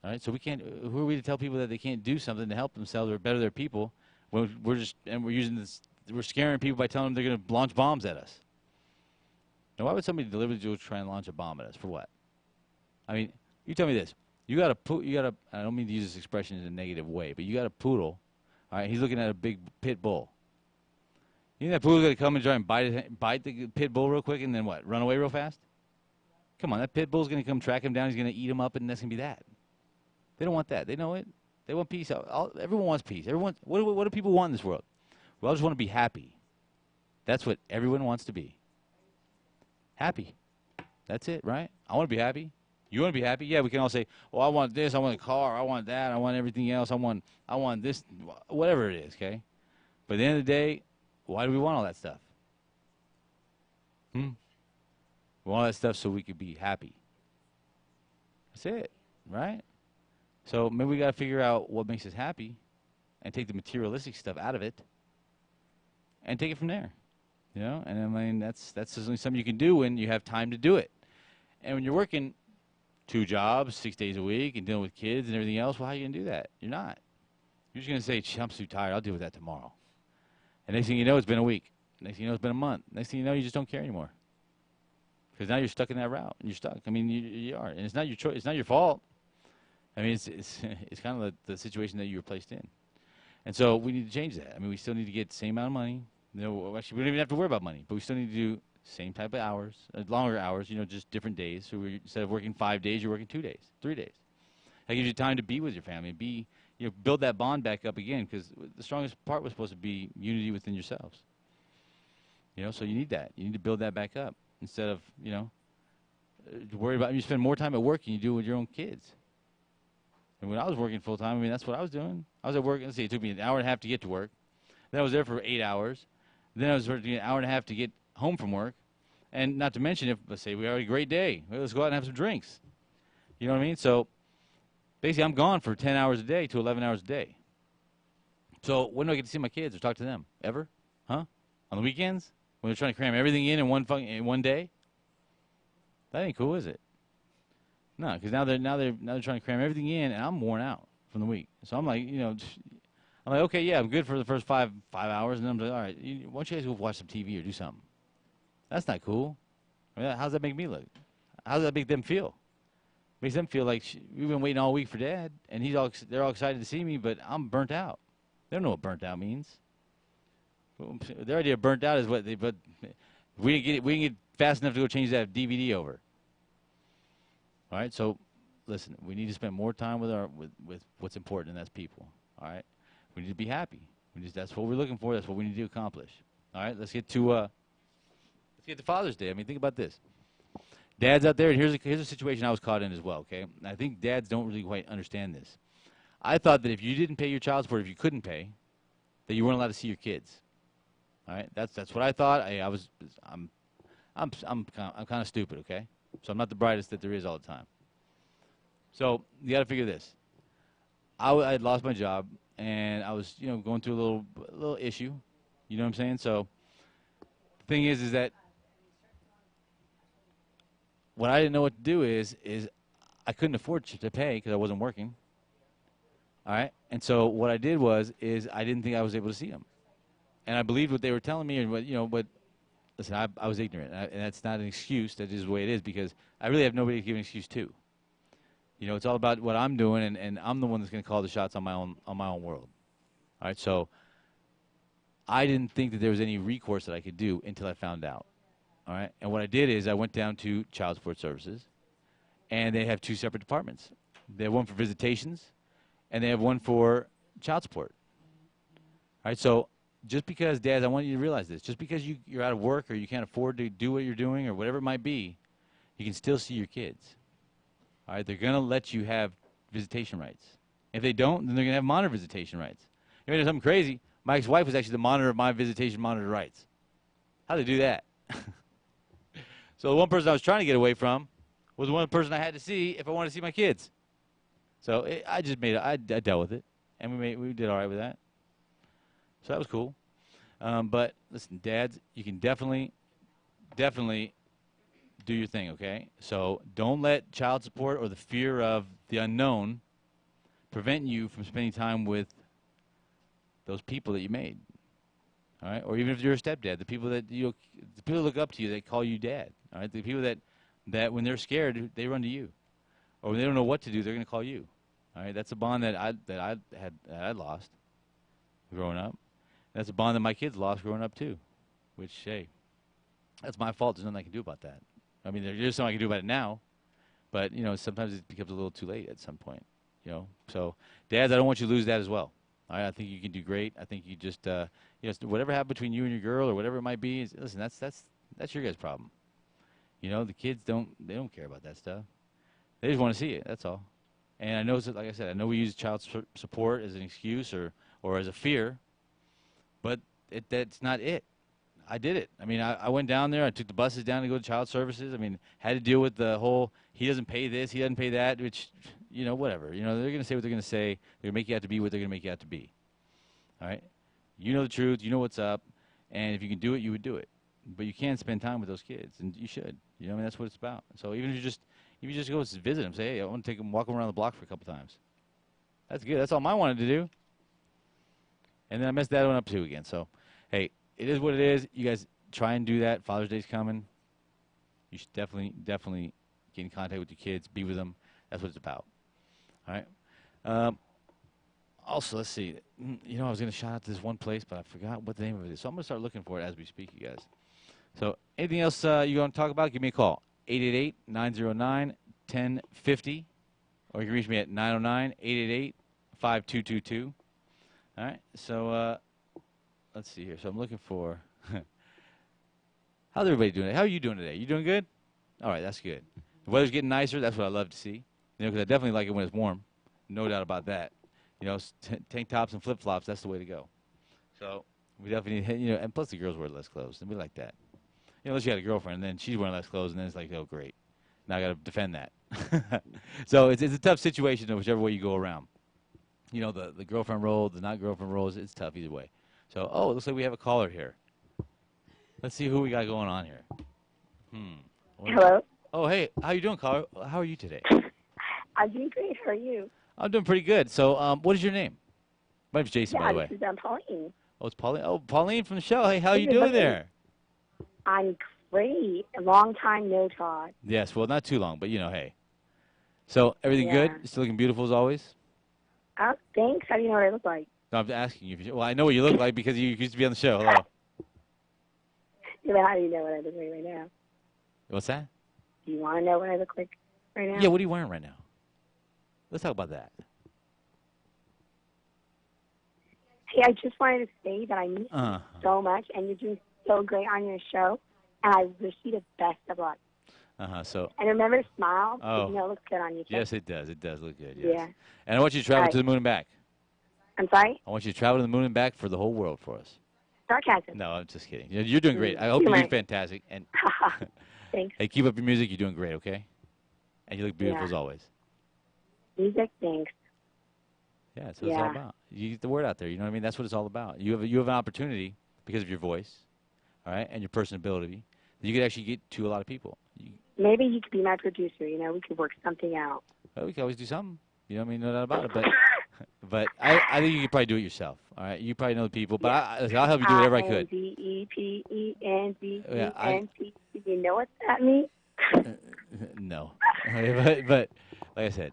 All right, so we can't. Who are we to tell people that they can't do something to help themselves or better their people when we're using this? We're scaring people by telling them they're going to launch bombs at us. Now, why would somebody deliberately try and launch a bomb at us? For what? I mean, you tell me this. You got a. I don't mean to use this expression in a negative way, but you got a poodle. All right, he's looking at a big pit bull. You think that poodle's going to come and try and bite the pit bull real quick and then what? Run away real fast? Come on, that pit bull's going to come track him down. He's going to eat him up, and that's going to be that. They don't want that. They know it. They want peace. Everyone wants peace. What do people want in this world? We all just want to be happy. That's what everyone wants to be. Happy. That's it, right? I want to be happy. You want to be happy? Yeah, we can all say, I want this, I want a car, I want that, I want everything else, I want this, whatever it is, okay? But at the end of the day, why do we want all that stuff? We want all that stuff so we could be happy. That's it, right? So maybe we got to figure out what makes us happy and take the materialistic stuff out of it and take it from there. And I mean, that's only something you can do when you have time to do it. And when you're working 2 jobs, 6 days a week, and dealing with kids and everything else, well, how are you going to do that? You're not. You're just going to say, I'm too tired. I'll deal with that tomorrow. And next thing you know, it's been a week. Next thing you know, it's been a month. Next thing you know, you just don't care anymore. Because now you're stuck in that route, and you're stuck. I mean, you are. And it's not your choice. It's not your fault. I mean, it's kind of the situation that you were placed in. And so we need to change that. I mean, we still need to get the same amount of money. Actually, we don't even have to worry about money, but we still need to do same type of hours, longer hours, just different days. So instead of working 5 days, you're working 2 days, 3 days. That gives you time to be with your family, build that bond back up again, because the strongest part was supposed to be unity within yourselves. So you need that. You need to build that back up instead of, worry about, you spend more time at work than you do with your own kids. And when I was working full time, I mean, that's what I was doing. I was at work, let's see, it took me an hour and a half to get to work. Then I was there for 8 hours. Then I was working an hour and a half to get home from work. And not to mention, if, let's say, we had a great day, well, let's go out and have some drinks. You know what I mean? So basically, I'm gone for 10 hours a day to 11 hours a day. So when do I get to see my kids or talk to them? Ever? Huh? On the weekends? When they're trying to cram everything in one day? That ain't cool, is it? No, because now they're trying to cram everything in, and I'm worn out from the week. So I'm like, okay, yeah, I'm good for the first five hours, and then I'm like, all right, why don't you guys go watch some TV or do something? That's not cool. I mean, how does that make me look? How does that make them feel? It makes them feel like we've been waiting all week for Dad, and they're all excited to see me, but I'm burnt out. They don't know what burnt out means. Their idea of burnt out is but we didn't get fast enough to go change that DVD over. All right, so listen, we need to spend more time with what's important, and that's people. All right, we need to be happy. That's what we're looking for. That's what we need to accomplish. All right, let's get to Father's Day. I mean, think about this. Dads out there, and here's a situation I was caught in as well. Okay, and I think dads don't really quite understand this. I thought that if you didn't pay your child support, if you couldn't pay, that you weren't allowed to see your kids. All right, that's what I thought. I'm kind of stupid. Okay. So I'm not the brightest that there is all the time. So you got to figure this. I had lost my job, and I was, going through a little issue. You know what I'm saying? So the thing is that what I didn't know what to do is I couldn't afford to pay because I wasn't working. All right? And so what I did is I didn't think I was able to see them. And I believed what they were telling me, and but listen, I was ignorant, and that's not an excuse. That is the way it is, because I really have nobody to give an excuse to. It's all about what I'm doing, and I'm the one that's going to call the shots on my own world. All right, so I didn't think that there was any recourse that I could do until I found out. All right, and what I did is I went down to Child Support Services, and they have 2 separate departments. They have one for visitations, and they have one for child support. All right, so just because, dads, I want you to realize this. Just because you're out of work or you can't afford to do what you're doing or whatever it might be, you can still see your kids. All right, they're going to let you have visitation rights. If they don't, then they're going to have monitor visitation rights. You know, something crazy. My ex-wife was actually the monitor of my visitation monitor rights. How'd they do that? So the one person I was trying to get away from was the one person I had to see if I wanted to see my kids. So I just made it. I dealt with it, and we did all right with that. So that was cool. But listen, dads, you can definitely do your thing, okay? So don't let child support or the fear of the unknown prevent you from spending time with those people that you made. All right? Or even if you're a stepdad, the people that look up to you, they call you dad. All right? The people that when they're scared, they run to you. Or when they don't know what to do, they're going to call you. All right? That's a bond that I lost growing up. That's a bond that my kids lost growing up too. Which, hey, that's my fault. There's nothing I can do about that. I mean, there's something I can do about it now, but you know, sometimes it becomes a little too late at some point. You know, so dads, I don't want you to lose that as well. All right? I think you can do great. I think you just, whatever happened between you and your girl or whatever it might be, listen, that's your guys' problem. You know, the kids don't care about that stuff. They just want to see it. That's all. And I know, like I said, I know we use child support as an excuse or as a fear, but that's not it. I did it. I mean, I went down there. I took the buses down to go to child services. I mean, had to deal with the whole he doesn't pay this, he doesn't pay that, which, you know, whatever. You know, they're going to say what they're going to say. They're going to make you out to be what they're going to make you out to be. All right? You know the truth. You know what's up. And if you can do it, you would do it. But you can spend time with those kids, and you should. You know, I mean, that's what it's about. So even if you just go visit them, say, hey, I want to take them, walk them around the block for a couple times. That's good. That's all I wanted to do. And then I messed that one up too again. So, hey, it is what it is. You guys try and do that. Father's Day's coming. You should definitely get in contact with your kids, be with them. That's what it's about. All right? Also, let's see. You know, I was going to shout out to this one place, but I forgot what the name of it is. So I'm going to start looking for it as we speak, you guys. So anything else you want to talk about, give me a call. 888-909-1050. Or you can reach me at 909-888-5222. All right? So let's see here. So I'm looking for how's everybody doing? How are you doing today? You doing good? All right, that's good. The weather's getting nicer. That's what I love to see. You know, because I definitely like it when it's warm. No doubt about that. You know, tank tops and flip-flops, that's the way to go. So we definitely, you know, and plus the girls wear less clothes, and we like that. You know, unless you had a girlfriend, and then she's wearing less clothes, and then it's like, oh, great. Now I got to defend that. So it's a tough situation, though, whichever way you go around. You know, the girlfriend role, the not girlfriend role, it's tough either way. So, it looks like we have a caller here. Let's see who we got going on here.
Hello.
Oh, hey, how you doing, caller? How are you today?
I'm doing great. How are you?
I'm doing pretty good. So, what is your name? My name's Jason, by the way.
This is Pauline.
Oh, it's Pauline. Oh, Pauline from the show. Hey, how are you doing there?
I'm great. A long time no talk.
Yes, well, not too long, but, you know, hey. So, everything good? Still looking beautiful as always?
Thanks. How do you know what I look like?
No, I'm asking you. Well, I know what you look like because you used to be on the show. Hello.
Yeah, how do you know what I look like right now?
What's that?
Do you want to know what I look like right now?
Yeah, what are you wearing right now? Let's talk about that.
Hey, I just wanted to say that I miss you so much, and you're doing so great on your show, and I wish you the best of luck.
So.
And remember to smile, because you know it looks good on you.
Yes, it does. It does look good, yes.
Yeah.
And I want you to travel to the moon and back.
I'm sorry?
I want you to travel to the moon and back for the whole world for us.
Sarcasm.
No, I'm just kidding. You're doing great. I hope you do fantastic. And
thanks.
Hey, keep up your music. You're doing great, okay? And you look beautiful as always.
Music, thanks.
Yeah, that's what it's all about. You get the word out there. You know what I mean? That's what it's all about. You have an opportunity because of your voice, all right, and your personability. You could actually get to a lot of people.
Maybe you could be my producer. You know, we could work something out.
Well, we can always do something. You know what I mean? No doubt about it. But I think you could probably do it yourself. All right, you probably know the people, but I'll help you do whatever I could.
INDEPENDENT. Do you know what that means?
No, but like I said,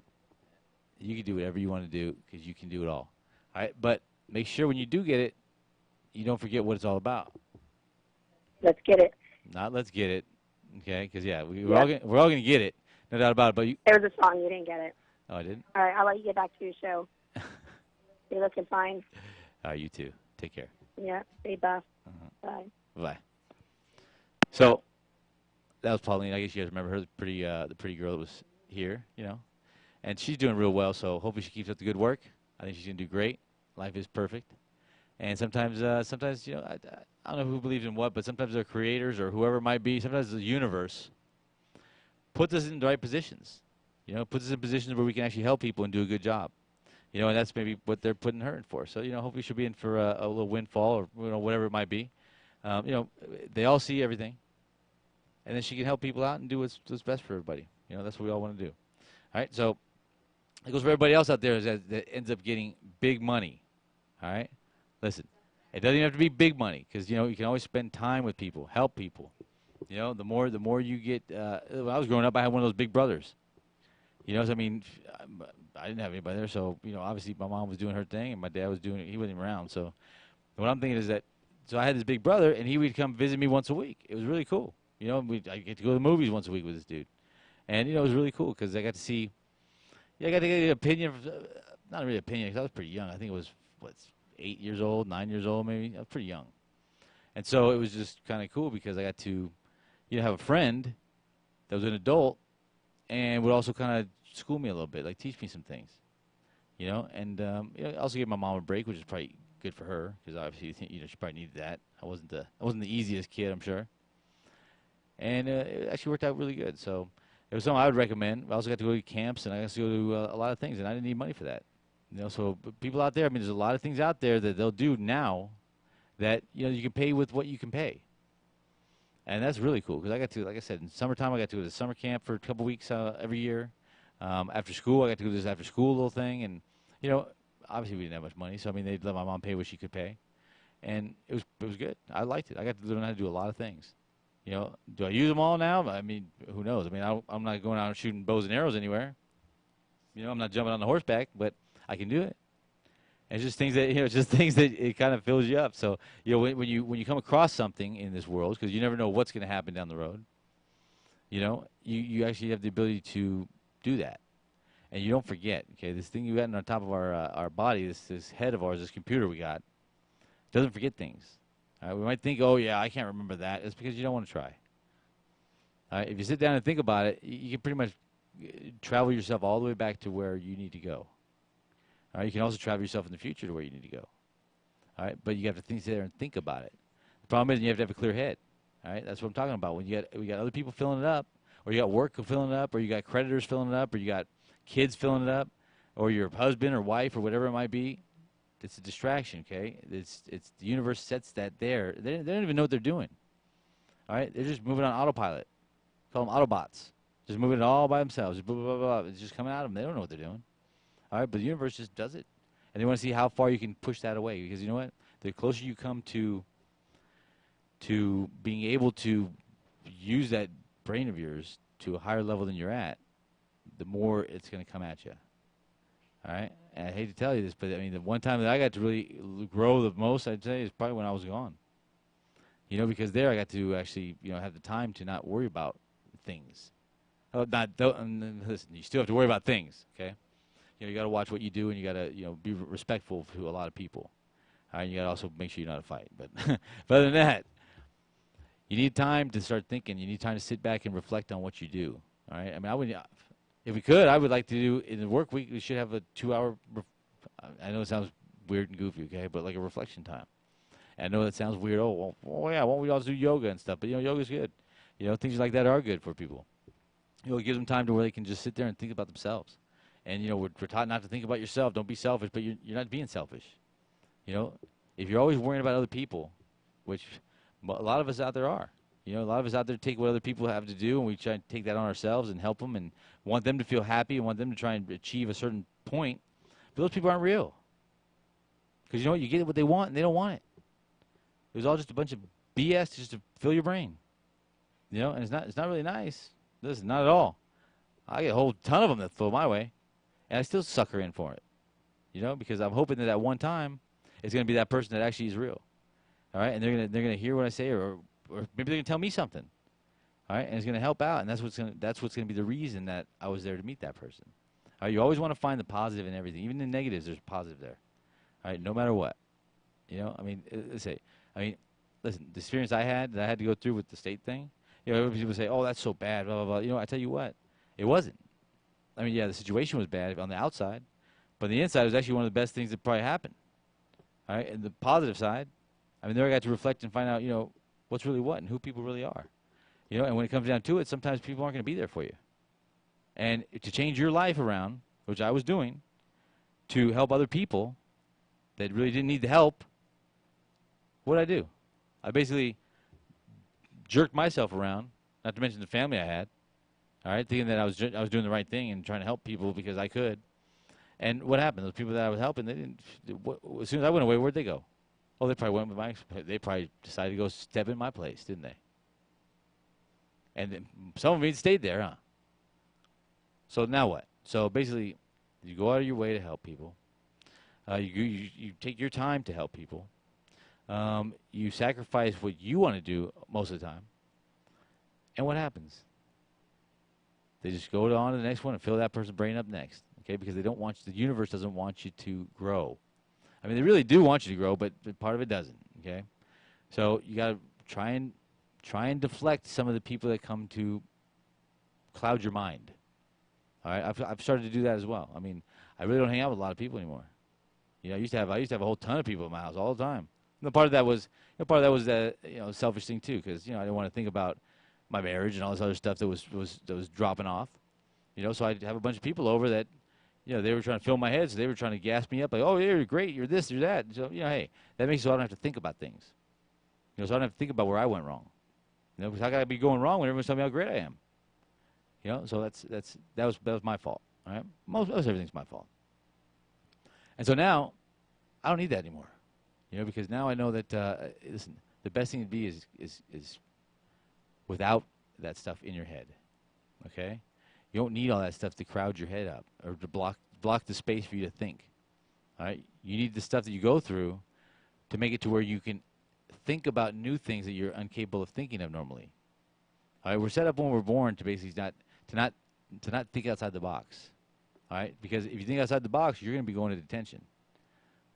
you can do whatever you want to do because you can do it all. All right, but make sure when you do get it, you don't forget what it's all about.
Let's get it.
Not let's get it, okay? Because we're all gonna get it, no doubt about it. But
there was a song you didn't get it.
Oh, I didn't.
All right, I'll let you get back to your show. Stay looking fine.
You too. Take care.
Yeah, stay buff. Bye.
Bye. So that was Pauline. I guess you guys remember her, the pretty girl that was here, and she's doing real well. So hopefully she keeps up the good work. I think she's gonna do great. Life is perfect, and sometimes, I don't know who believes in what, but sometimes they're creators or whoever it might be. Sometimes the universe puts us in the right positions. Puts us in positions where we can actually help people and do a good job. And that's maybe what they're putting her in for. So, hopefully she'll be in for a little windfall or, whatever it might be. They all see everything. And then she can help people out and do what's best for everybody. That's what we all want to do. All right, so it goes for everybody else out there that ends up getting big money. All right? Listen, it doesn't even have to be big money because, you can always spend time with people, help people. The more you get when I was growing up, I had one of those big brothers. So, I mean, I didn't have anybody there, so, obviously my mom was doing her thing and my dad was doing it. He wasn't even around. So what I'm thinking is that, so I had this big brother, and he would come visit me once a week. It was really cool. I get to go to the movies once a week with this dude. And, it was really cool because I got to see, I got to get an opinion, not really opinion, because I was pretty young. I think it was, 8 years old, 9 years old maybe. I was pretty young. And so it was just kind of cool because I got to, have a friend that was an adult and would also kind of school me a little bit, like teach me some things, and also give my mom a break, which is probably good for her because obviously she probably needed that. I wasn't the easiest kid, I'm sure, and it actually worked out really good. So it was something I would recommend. I also got to go to camps and I got to go to a lot of things, and I didn't need money for that. So people out there, I mean, there's a lot of things out there that they'll do now that you can pay with what you can pay. And that's really cool because I got to, like I said, in summertime, I got to go to summer camp for a couple weeks every year. After school, I got to do this after school little thing. And, obviously we didn't have much money. So, I mean, they'd let my mom pay what she could pay. And it was good. I liked it. I got to learn how to do a lot of things. Do I use them all now? I mean, who knows? I mean, I'm not going out and shooting bows and arrows anywhere. I'm not jumping on the horseback, but I can do it. And it's just things that it kind of fills you up. So when you come across something in this world, because you never know what's going to happen down the road, you actually have the ability to do that, and you don't forget. Okay, this thing you got on top of our body, this head of ours, this computer we got, doesn't forget things. All right, we might think, oh yeah, I can't remember that. It's because you don't want to try. All right, if you sit down and think about it, you can pretty much travel yourself all the way back to where you need to go. All right, you can also travel yourself in the future to where you need to go. All right, but you have to sit there and think about it. The problem is you have to have a clear head. All right, that's what I'm talking about. When we got other people filling it up, or you got work filling it up, or you got creditors filling it up, or you got kids filling it up, or your husband or wife or whatever it might be, it's a distraction. Okay, it's the universe sets that there. They don't even know what they're doing. All right, they're just moving on autopilot. Call them Autobots. Just moving it all by themselves. Blah, blah, blah, blah. It's just coming out of them. They don't know what they're doing. All right, but the universe just does it. And they want to see how far you can push that away. Because you know what? The closer you come to being able to use that brain of yours to a higher level than you're at, the more it's going to come at you. All right? And I hate to tell you this, but I mean, the one time that I got to really grow the most, I'd say, is probably when I was gone. Because there I got to actually, have the time to not worry about things. Listen, you still have to worry about things, okay? You got to watch what you do, and you got to, be respectful to a lot of people. All right, you got to also make sure you're not a fight. But, but other than that, you need time to start thinking. You need time to sit back and reflect on what you do. All right. I mean, if we could, I would like to do in the work week. We should have a 2-hour. I know it sounds weird and goofy, okay, but like a reflection time. And I know that sounds weird. Oh, well, yeah. Why don't we all do yoga and stuff? But yoga's good. Things like that are good for people. It gives them time to where they can just sit there and think about themselves. And, we're taught not to think about yourself. Don't be selfish, but you're not being selfish. If you're always worrying about other people, which a lot of us out there are. A lot of us out there take what other people have to do, and we try to take that on ourselves and help them and want them to feel happy and want them to try and achieve a certain point. But those people aren't real. Because you get what they want, and they don't want it. It was all just a bunch of BS just to fill your brain. And it's not really nice. Listen, not at all. I get a whole ton of them that flow my way. And I still sucker in for it, because I'm hoping that at one time it's going to be that person that actually is real, all right? And they're gonna hear what I say, or maybe they're going to tell me something, all right? And it's going to help out, and that's what's going to be the reason that I was there to meet that person. All right? You always want to find the positive in everything, even in negatives. There's positive there, All right, no matter what. Let's say, I mean, listen, the experience I had that I had to go through with the state thing, people say, oh, that's so bad, blah, blah, blah. I tell you what, it wasn't. I mean, yeah, the situation was bad on the outside, but on the inside, it was actually one of the best things that probably happened. All right, and the positive side, I mean, there I got to reflect and find out, what's really what and who people really are. And when it comes down to it, sometimes people aren't going to be there for you. And to change your life around, which I was doing, to help other people that really didn't need the help, what did I do? I basically jerked myself around, not to mention the family I had, all right, thinking that I was doing the right thing and trying to help people because I could. And what happened? Those people that I was helping, they didn't. As soon as I went away, where'd they go? Oh, they probably went with they probably decided to go step in my place, didn't they? And then some of them stayed there, huh? So now what? So basically, you go out of your way to help people. You take your time to help people. You sacrifice what you want to do most of the time. And what happens? They just go on to the next one and fill that person's brain up next, okay? Because they don't want you, the universe doesn't want you to grow. I mean, they really do want you to grow, but part of it doesn't, okay? So you got to try and deflect some of the people that come to cloud your mind. All right, I've started to do that as well. I mean, I really don't hang out with a lot of people anymore. I used to have a whole ton of people in my house all the time. And part of that was selfish thing too, because I didn't want to think about my marriage and all this other stuff that was dropping off. So I'd have a bunch of people over that, they were trying to fill my head, so they were trying to gas me up, like, oh, yeah, you're great, you're this, you're that. So hey, that makes it so I don't have to think about things. So I don't have to think about where I went wrong. Because how could I be going wrong when everyone's telling me how great I am? So that was my fault. All right, most everything's my fault. And so now, I don't need that anymore. Because now I know that listen, the best thing to be is without that stuff in your head. Okay, you don't need all that stuff to crowd your head up or to block the space for you to think. All right, you need the stuff that you go through to make it to where you can think about new things that you're incapable of thinking of normally. All right, we're set up when we're born to basically not think outside the box. All right, because if you think outside the box, you're going to be going to detention,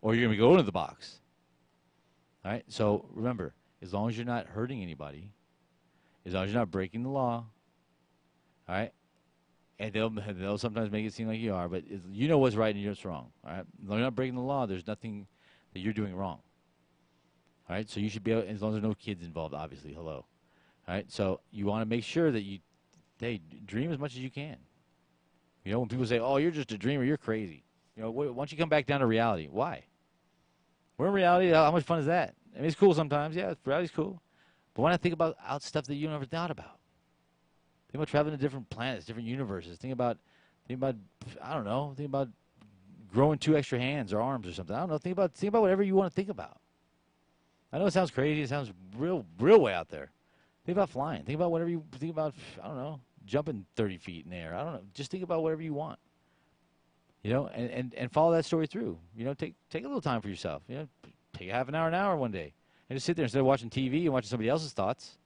or you're going to be going to the box. All right, so remember, as long as you're not hurting anybody, as long as you're not breaking the law, all right, and they'll sometimes make it seem like you are, but you know what's right and what's wrong. All right, as long as you're not breaking the law, there's nothing that you're doing wrong. All right, so you should be able, as long as there's no kids involved, obviously. Hello. All right, so you want to make sure that you dream as much as you can. When people say, "Oh, you're just a dreamer, you're crazy," once you come back down to reality, why? We're in reality. How much fun is that? I mean, it's cool sometimes. Yeah, reality's cool. But why not think about stuff that you never thought about? Think about traveling to different planets, different universes. Think about, I don't know. Think about growing 2 extra hands or arms or something. I don't know. Think about whatever you want to think about. I know it sounds crazy. It sounds real way out there. Think about flying. Think about whatever you think about. I don't know, jumping 30 feet in the air. I don't know. Just think about whatever you want. And follow that story through. Take a little time for yourself. Take a half an hour one day, and just sit there instead of watching TV and watching somebody else's thoughts.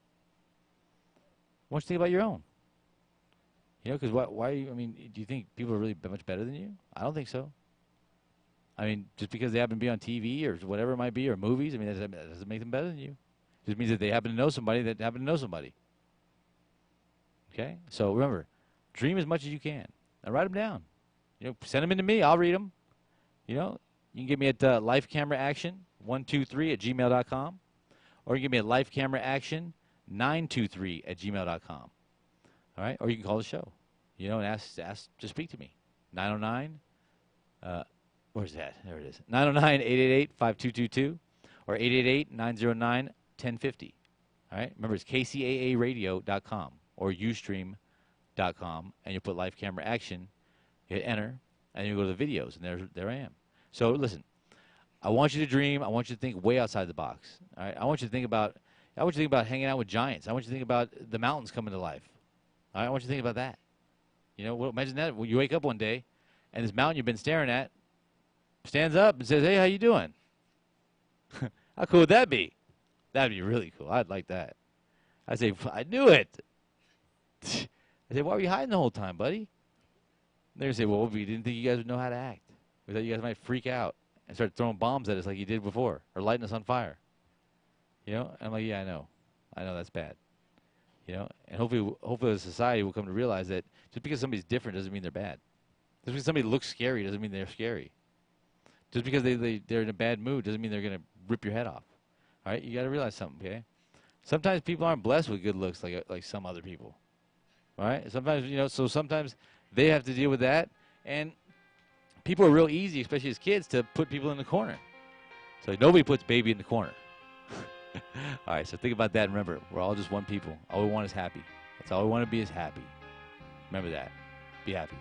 Why don't you think about your own? Because why? I mean, do you think people are really much better than you? I don't think so. I mean, just because they happen to be on TV or whatever it might be, or movies, I mean, that doesn't make them better than you. It just means that they happen to know somebody that happen to know somebody. Okay? So remember, dream as much as you can. Now write them down. Send them in to me. I'll read them. You can get me at lifecameraaction123@gmail.com, or you can get me at lifecameraaction923@gmail.com. All right? Or you can call the show, and ask to speak to me. 909, where's that? There it is. 909-888-5222 or 888-909-1050. All right? Remember, it's KCAAradio.com or Ustream.com, and you put Life Camera Action, hit enter, and you go to the videos, and there I am. So listen, I want you to dream. I want you to think way outside the box. All right? I want you to think about hanging out with giants. I want you to think about the mountains coming to life. All right? I want you to think about that. Imagine that. Well, you wake up one day, and this mountain you've been staring at stands up and says, "Hey, how you doing?" How cool would that be? That'd be really cool. I'd like that. I'd say, "I knew it." I say, "Why were you hiding the whole time, buddy?" They're going to say, "Well, we didn't think you guys would know how to act. We thought you guys might freak out." and start throwing bombs at us like he did before, or lighting us on fire. You know, I'm like, yeah, I know that's bad. You know, and hopefully the society will come to realize that just because somebody's different doesn't mean they're bad. Just because somebody looks scary doesn't mean they're scary. Just because they're in a bad mood doesn't mean they're going to rip your head off. All right, you got to realize something, okay? Sometimes people aren't blessed with good looks like some other people. All right? Sometimes, you know, so sometimes they have to deal with that, and people are real easy, especially as kids, to put people in the corner. So nobody puts baby in the corner. All right, so think about that. Remember, we're all just one people. All we want is happy. That's all we want to be is happy. Remember that. Be happy.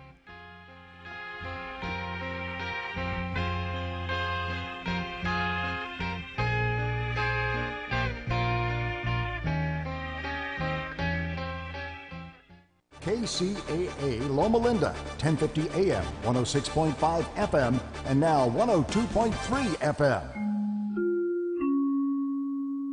KCAA Loma Linda, 1050 AM, 106.5 FM, and now 102.3 FM.